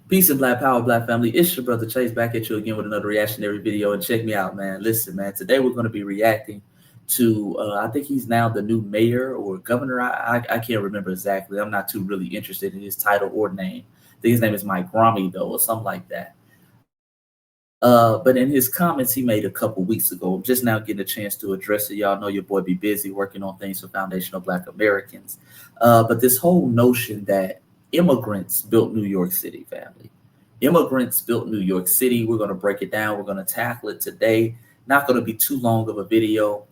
Peace and black power, black family. It's your brother Chase back at you again with another reactionary video. And check me out, man. Listen, man. Today we're going to be reacting to, I think he's now the new mayor or governor. I can't remember exactly. I'm not too really interested in his title or name. I think his name is Mike Rami, though, or something like that. But in his comments he made a couple weeks ago, I'm just now getting a chance to address it. Y'all know your boy be busy working on things for foundational Black Americans. But this whole notion that immigrants built New York City, family. Immigrants built New York City. We're going to break it down. We're going to tackle it today. Not going to be too long of a video,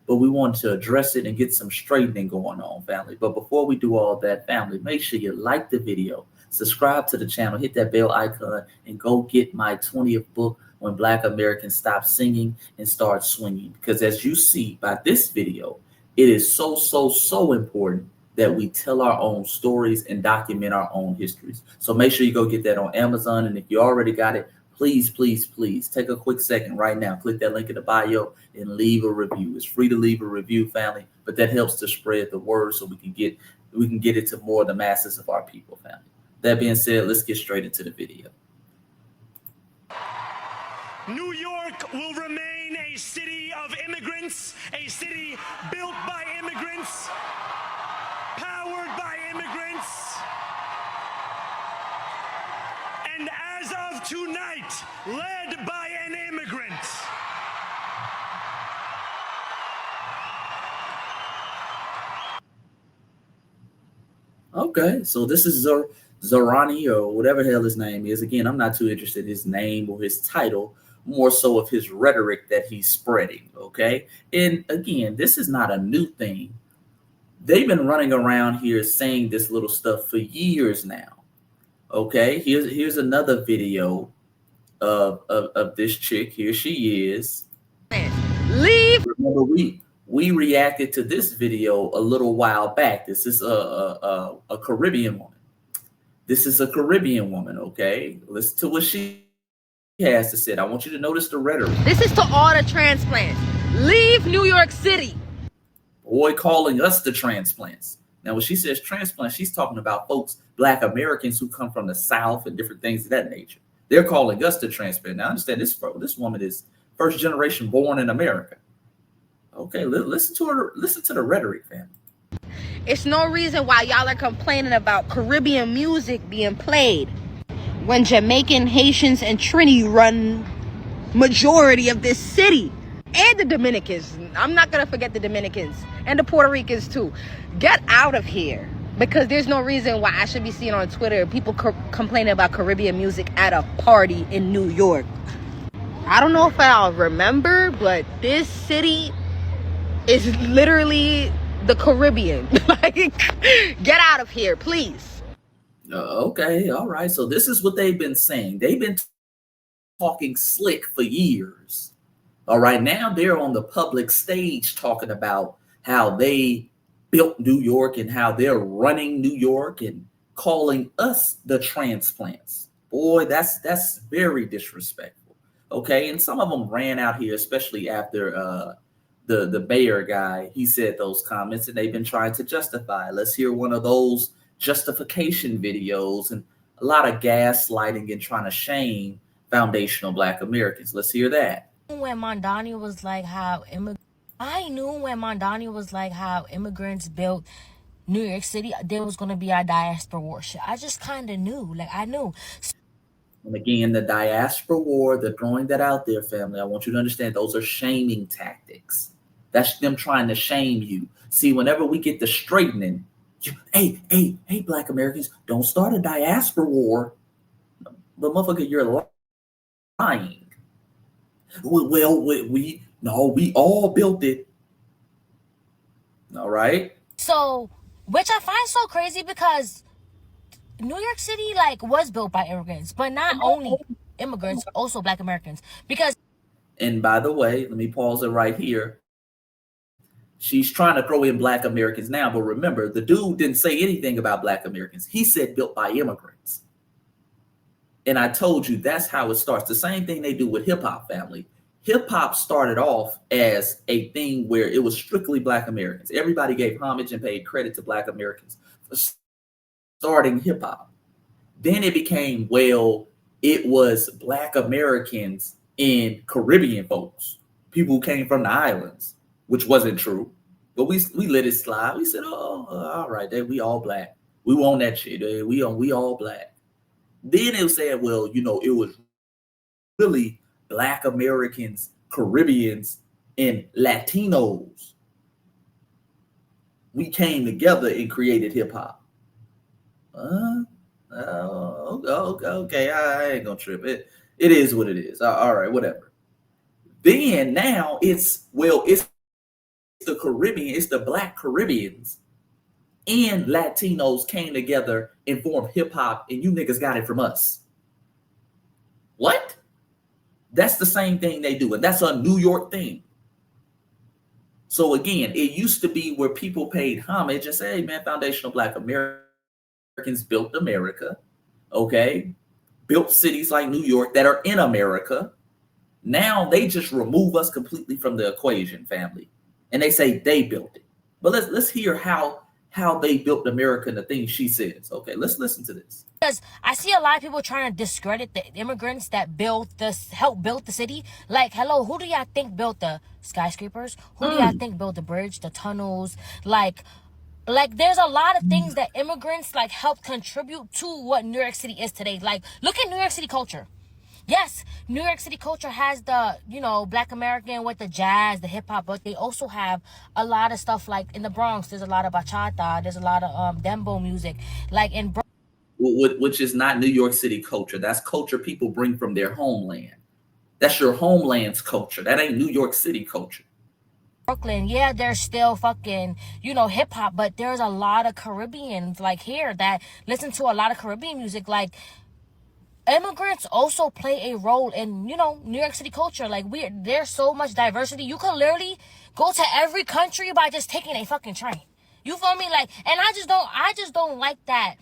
but we want to address it and get some straightening going on, family. But before we do all that, family, make sure you like the video, subscribe to the channel, hit that bell icon, and go get my 20th book, When Black Americans Stop Singing and Start Swinging. Because as you see by this video, it is so important that we tell our own stories and document our own histories. So make sure you go get that on Amazon. And if you already got it, please take a quick second right now. Click that link in the bio and leave a review. It's free to leave a review, family, but that helps to spread the word so we can get it to more of the masses of our people, family. That being said, let's get straight into the video. New York will remain a city of immigrants, a city built by immigrants, powered by immigrants, and as of tonight, led by an immigrant. Okay, so this is Zorani or whatever the hell his name is. Again, I'm not too interested in his name or his title, more so of his rhetoric that he's spreading, okay? And again, this is not a new thing. They've been running around here saying this little stuff for years now, okay? Here's another video of this chick. Here she is. Leave. Remember, we reacted to this video a little while back. This is a Caribbean woman. This is a Caribbean woman, okay? Listen to what she has to say. I want you to notice the rhetoric. This is to all the transplants. Leave New York City. Boy, calling us the transplants. Now, when she says transplants, she's talking about folks, Black Americans who come from the South and different things of that nature. They're calling us the transplant. Now, understand this woman is first generation born in America. Okay, listen to her. Listen to the rhetoric, fam. It's no reason why y'all are complaining about Caribbean music being played when Jamaican, Haitians, and Trini run majority of this city. And the Dominicans. I'm not going to forget the Dominicans. And the Puerto Ricans, too. Get out of here. Because there's no reason why I should be seeing on Twitter people complaining about Caribbean music at a party in New York. I don't know if I'll remember, but this city is literally the Caribbean. Like, get out of here, please. Okay, all right. So this is what they've been saying. They've been talking slick for years. All right, now they're on the public stage talking about how they built New York and how they're running New York and calling us the transplants. Boy, that's very disrespectful. Okay, and some of them ran out here, especially after the mayor guy. He said those comments, and they've been trying to justify. Let's hear one of those justification videos and a lot of gaslighting and trying to shame foundational Black Americans. Let's hear that. When Mondani was like how I knew when Mondani was like how immigrants built New York City, there was going to be a diaspora war shit. I just kind of knew, like I knew. And again, the diaspora war, they're throwing that out there, family. I want you to understand those are shaming tactics. That's them trying to shame you. See, whenever we get the straightening, hey, Black Americans, don't start a diaspora war. But motherfucker, you're lying. Well, we all built it. All right. So, which I find so crazy because New York City like was built by immigrants, but not only immigrants, also Black Americans. Because, and by the way, let me pause it right here. She's trying to throw in Black Americans now, but remember, the dude didn't say anything about Black Americans. He said built by immigrants. And I told you that's how it starts. The same thing they do with hip hop, family. Hip hop started off as a thing where it was strictly Black Americans. Everybody gave homage and paid credit to Black Americans for starting hip hop. Then it became, well, it was Black Americans and Caribbean folks, people who came from the islands, which wasn't true. But we let it slide. We said, oh, all right, we all Black. We want that shit. We all Black. Then it was saying, well, it was really Black Americans, Caribbeans, and Latinos. We came together and created hip hop. Okay, I ain't gonna trip. It is what it is. All right, whatever. Then now it's the Caribbean, it's the Black Caribbeans and Latinos came together and formed hip hop, and you niggas got it from us. What? That's the same thing they do, and that's a New York thing. So again, it used to be where people paid homage and say, hey man, foundational Black Americans built America, okay? Built cities like New York that are in America. Now they just remove us completely from the equation, family. And they say they built it. But let's hear how they built America and the things she says. Okay, let's listen to this. Because I see a lot of people trying to discredit the immigrants that helped build the city. Like, hello, who do y'all think built the skyscrapers? Who do y'all think built the bridge, the tunnels? Like there's a lot of things that immigrants help contribute to what New York City is today. Like, look at New York City culture. Yes, New York City culture has the, Black American with the jazz, the hip hop, but they also have a lot of stuff like in the Bronx. There's a lot of bachata. There's a lot of dembo music. Like in which is not New York City culture. That's culture people bring from their homeland. That's your homeland's culture. That ain't New York City culture. Brooklyn, yeah, there's still fucking, hip hop, but there's a lot of Caribbeans here that listen to a lot of Caribbean music. Immigrants also play a role in, New York City culture. There's so much diversity. You can literally go to every country by just taking a fucking train. You feel me? And I just don't like that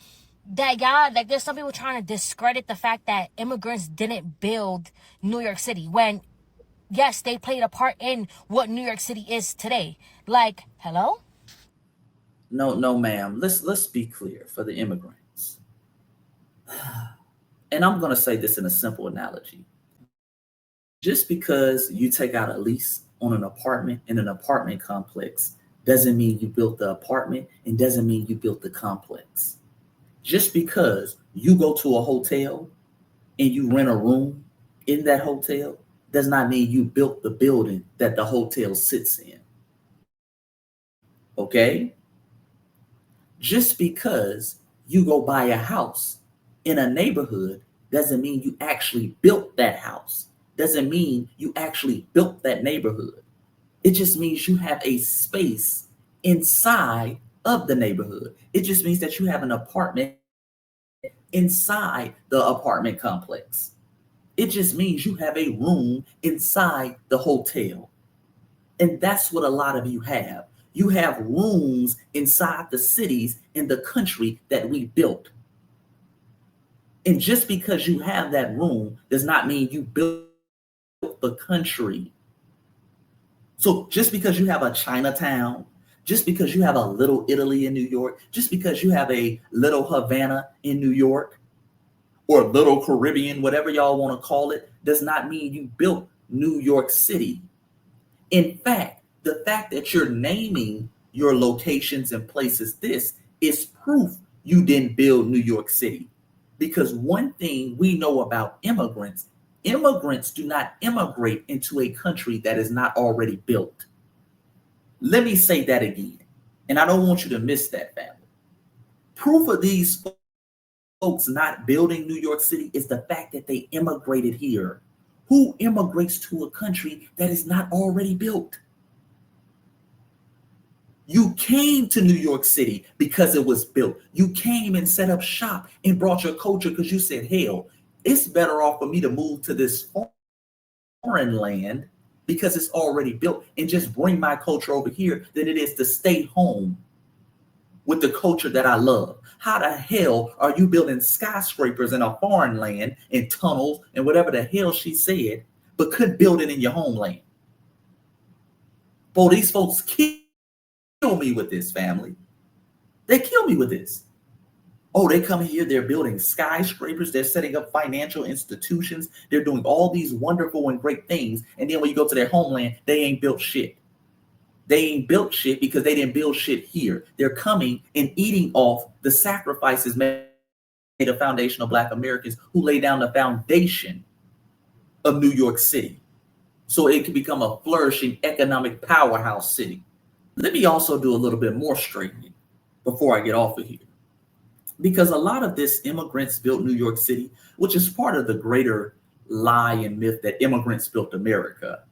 y'all, there's some people trying to discredit the fact that immigrants didn't build New York City when, yes, they played a part in what New York City is today. Hello? No, ma'am. Let's be clear for the immigrants. And I'm going to say this in a simple analogy. Just because you take out a lease on an apartment in an apartment complex doesn't mean you built the apartment and doesn't mean you built the complex. Just because you go to a hotel and you rent a room in that hotel does not mean you built the building that the hotel sits in. Okay? Just because you go buy a house in a neighborhood doesn't mean you actually built that house. Doesn't mean you actually built that neighborhood. It just means you have a space inside of the neighborhood. It just means that you have an apartment inside the apartment complex. It just means you have a room inside the hotel. And that's what a lot of you have. You have rooms inside the cities in the country that we built. And just because you have that room does not mean you built the country. So just because you have a Chinatown, just because you have a little Italy in New York, just because you have a little Havana in New York, or little Caribbean, whatever y'all want to call it, does not mean you built New York City. In fact, the fact that you're naming your locations and places this is proof you didn't build New York City. Because one thing we know about immigrants do not immigrate into a country that is not already built. Let me say that again, and I don't want you to miss that, family. Proof of these folks not building New York City is the fact that they immigrated here. Who immigrates to a country that is not already built? You came to New York City because it was built. You came and set up shop and brought your culture because you said, hell, it's better off for me to move to this foreign land because it's already built and just bring my culture over here than it is to stay home with the culture that I love. How the hell are you building skyscrapers in a foreign land and tunnels and whatever the hell she said, but couldn't build it in your homeland? Boy, these folks kill me with this, family. They kill me with this. Oh, they come here, they're building skyscrapers, they're setting up financial institutions, they're doing all these wonderful and great things. And then when you go to their homeland, they ain't built shit. They ain't built shit because they didn't build shit here. They're coming and eating off the sacrifices made of foundational Black Americans who lay down the foundation of New York City so it can become a flourishing economic powerhouse city. Let me also do a little bit more straightening before I get off of here. Because a lot of this immigrants built New York City, which is part of the greater lie and myth that immigrants built America,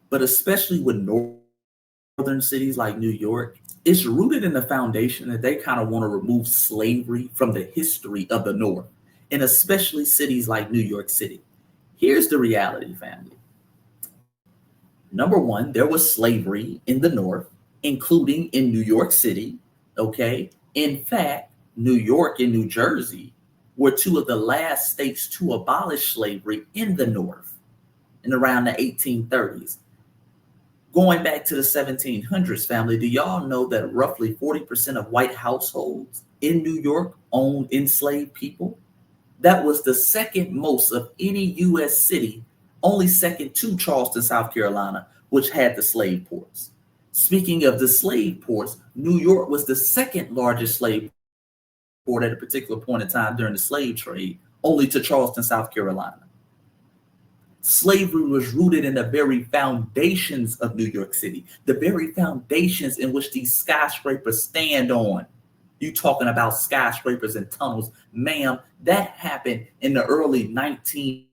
but especially with northern cities like New York, it's rooted in the foundation that they kind of want to remove slavery from the history of the North, and especially cities like New York City. Here's the reality, family. Number one, there was slavery in the North, including in New York City, okay? In fact, New York and New Jersey were two of the last states to abolish slavery in the North in around the 1830s. Going back to the 1700s, family, do y'all know that roughly 40% of white households in New York owned enslaved people? That was the second most of any U.S. city, only second to Charleston, South Carolina, which had the slave ports. Speaking of the slave ports, New York was the second largest slave port at a particular point in time during the slave trade, only to Charleston, South Carolina. Slavery was rooted in the very foundations of New York City, the very foundations in which these skyscrapers stand on. You talking about skyscrapers and tunnels, ma'am, that happened in the early 1900s,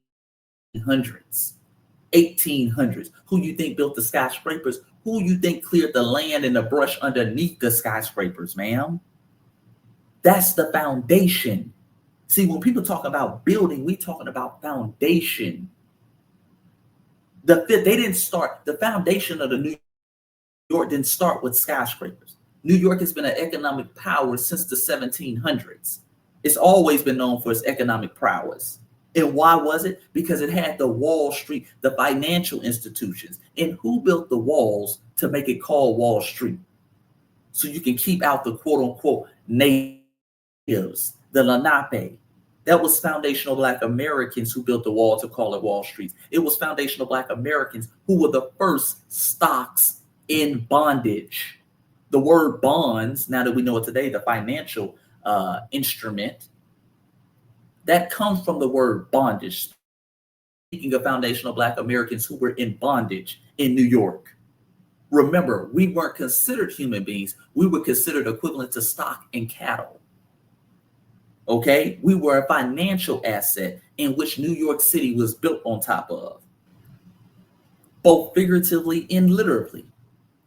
1800s. Who you think built the skyscrapers? Who you think cleared the land and the brush underneath the skyscrapers, ma'am? That's the foundation. See, when people talk about building, we talking about foundation. They didn't start, the foundation of the New York didn't start with skyscrapers. New York has been an economic power since the 1700s. It's always been known for its economic prowess. And why was it? Because it had the Wall Street, the financial institutions. And who built the walls to make it called Wall Street? So you can keep out the quote unquote natives, the Lenape. That was foundational Black Americans who built the wall to call it Wall Street. It was foundational Black Americans who were the first stocks in bondage. The word bonds, now that we know it today, the financial instrument, that comes from the word bondage. Speaking of foundational Black Americans who were in bondage in New York. Remember, we weren't considered human beings. We were considered equivalent to stock and cattle. Okay, we were a financial asset in which New York City was built on top of, both figuratively and literally.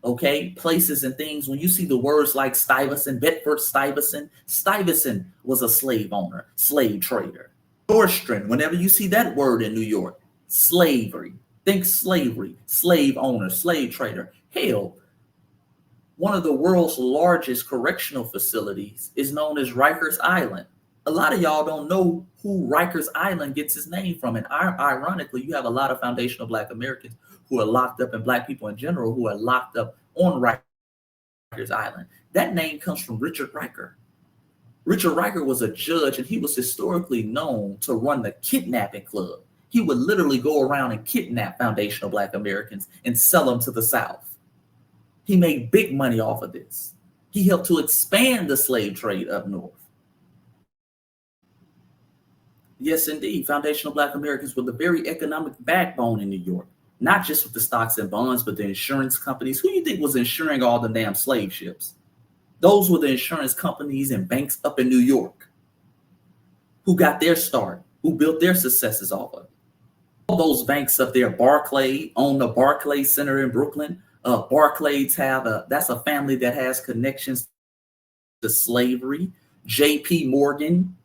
Okay, places and things. When you see the words like Stuyvesant, Bedford Stuyvesant, Stuyvesant was a slave owner, slave trader. Nordstrom, whenever you see that word in New York, slavery. Think slavery, slave owner, slave trader. Hell, one of the world's largest correctional facilities is known as Rikers Island. A lot of y'all don't know who Rikers Island gets its name from. And ironically, you have a lot of foundational Black Americans who are locked up, and Black people in general who are locked up on Rikers Island. That name comes from Richard Riker. Richard Riker was a judge, and he was historically known to run the kidnapping club. He would literally go around and kidnap foundational Black Americans and sell them to the South. He made big money off of this. He helped to expand the slave trade up north. Yes, indeed. Foundational Black Americans were the very economic backbone in New York, not just with the stocks and bonds, but the insurance companies. Who do you think was insuring all the damn slave ships? Those were the insurance companies and banks up in New York who got their start, who built their successes off of it. All those banks up there, Barclays own the Barclays Center in Brooklyn. Barclays that's a family that has connections to slavery. J.P. Morgan,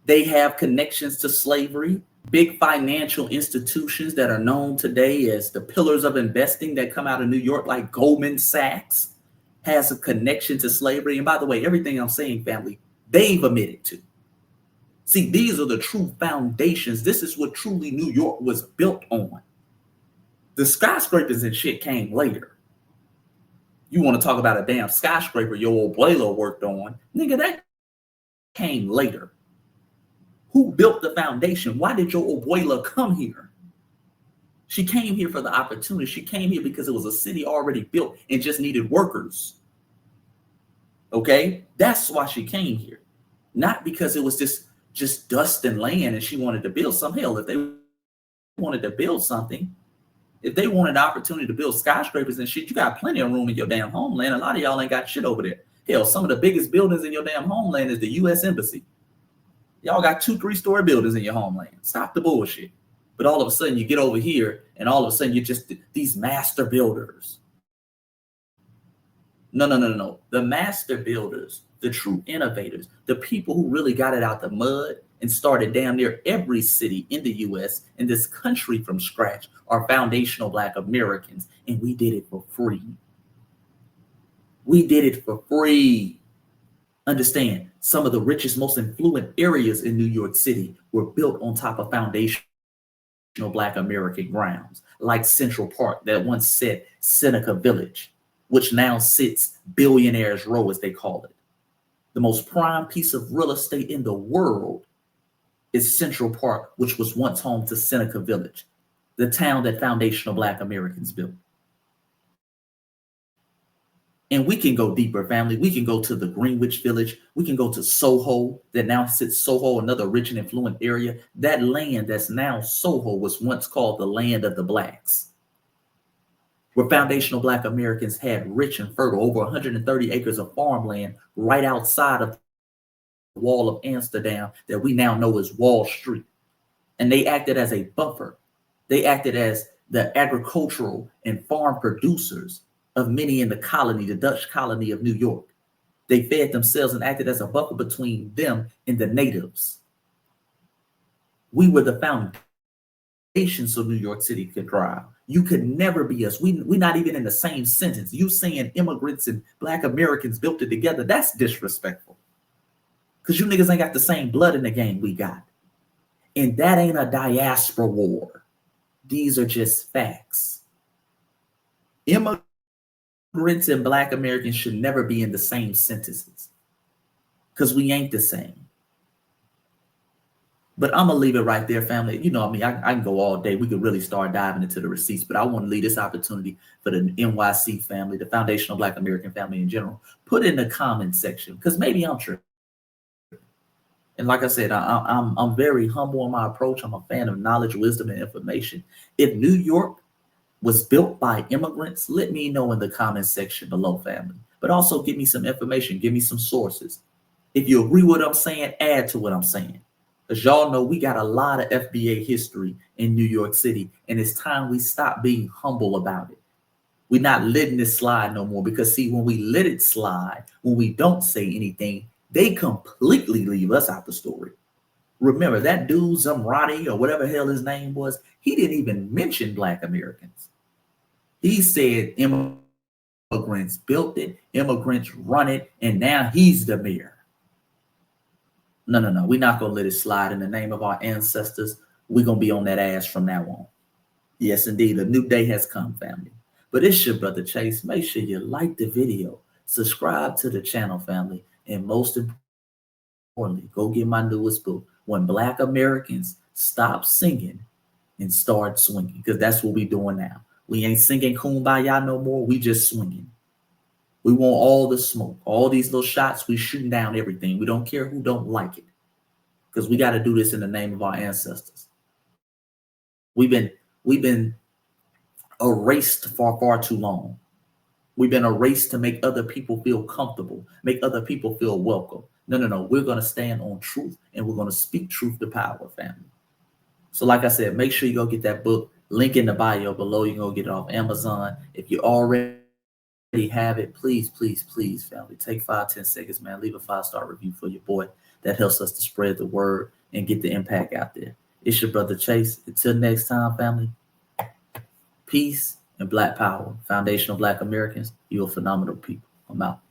they have connections to slavery. Big financial institutions that are known today as the pillars of investing that come out of New York, like Goldman Sachs, has a connection to slavery. And by the way, everything I'm saying, family, they've admitted to. See, these are the true foundations. This is what truly New York was built on. The skyscrapers and shit came later. You want to talk about a damn skyscraper your old Blaylo worked on? Nigga, that came later. Who built the foundation? Why did your abuela come here? She came here for the opportunity. She came here because it was a city already built and just needed workers. Okay? That's why she came here. Not because it was just dust and land and she wanted to build something. Hell, if they wanted to build something, if they wanted the opportunity to build skyscrapers and shit, you got plenty of room in your damn homeland. A lot of y'all ain't got shit over there. Hell, some of the biggest buildings in your damn homeland is the U.S. Embassy. Y'all got 2-3-story buildings in your homeland. Stop the bullshit. But all of a sudden you get over here and all of a sudden you're just these master builders. No. The master builders, the true innovators, the people who really got it out the mud and started damn near every city in the U.S. and this country from scratch are foundational Black Americans. And we did it for free. We did it for free. Understand, some of the richest, most influential areas in New York City were built on top of foundational Black American grounds, like Central Park that once said Seneca Village, which now sits Billionaires Row, as they call it. The most prime piece of real estate in the world is Central Park, which was once home to Seneca Village, the town that foundational Black Americans built. And we can go deeper, family. We can go to the Greenwich Village. We can go to Soho, that now sits Soho, another rich and affluent area. That land that's now Soho was once called the land of the Blacks, where foundational Black Americans had rich and fertile, over 130 acres of farmland right outside of the wall of Amsterdam that we now know as Wall Street. And they acted as a buffer. They acted as the agricultural and farm producers of many in the colony, the Dutch colony of New York. They fed themselves and acted as a buffer between them and the natives. We were the foundation so New York City could thrive. You could never be us. We're not even in the same sentence. You saying immigrants and Black Americans built it together, that's disrespectful. Because you niggas ain't got the same blood in the game we got. And that ain't a diaspora war. These are just facts. Immigrants and Black Americans should never be in the same sentences because we ain't the same. But I'm going to leave it right there, family. You know, I mean, I can go all day. We could really start diving into the receipts, but I want to leave this opportunity for the NYC family, the foundational Black American family in general. Put it in the comment section because maybe I'm tripping. And like I said, I'm very humble in my approach. I'm a fan of knowledge, wisdom, and information. If New York was built by immigrants, let me know in the comment section below, family. But also give me some information, give me some sources. If you agree with what I'm saying, add to what I'm saying. As y'all know, we got a lot of FBA history in New York City, and it's time we stop being humble about it. We're not letting this slide no more because, see, when we let it slide, when we don't say anything, they completely leave us out the story. Remember, that dude, Zamrati, or whatever the hell his name was, he didn't even mention Black Americans. He said immigrants built it, immigrants run it, and now he's the mayor. No. We're not going to let it slide. In the name of our ancestors, we're going to be on that ass from now on. Yes, indeed. A new day has come, family. But it's your brother Chase. Make sure you like the video, subscribe to the channel, family, and most importantly, go get my newest book, When Black Americans Stop Singing and Start Swinging, because that's what we're doing now. We ain't singing Kumbaya no more. We just swinging. We want all the smoke, all these little shots. We shooting down everything. We don't care who don't like it, because we got to do this in the name of our ancestors. We've been erased for far too long. We've been erased to make other people feel comfortable, make other people feel welcome. No. We're going to stand on truth, and we're going to speak truth to power, family. So like I said, make sure you go get that book. Link in the bio below. You can go get it off Amazon. If you already have it, please, family, take 5-10 seconds, man. Leave a 5-star review for your boy. That helps us to spread the word and get the impact out there. It's your brother Chase. Until next time, family, peace and Black power. Foundational Black Americans, you're phenomenal people. I'm out.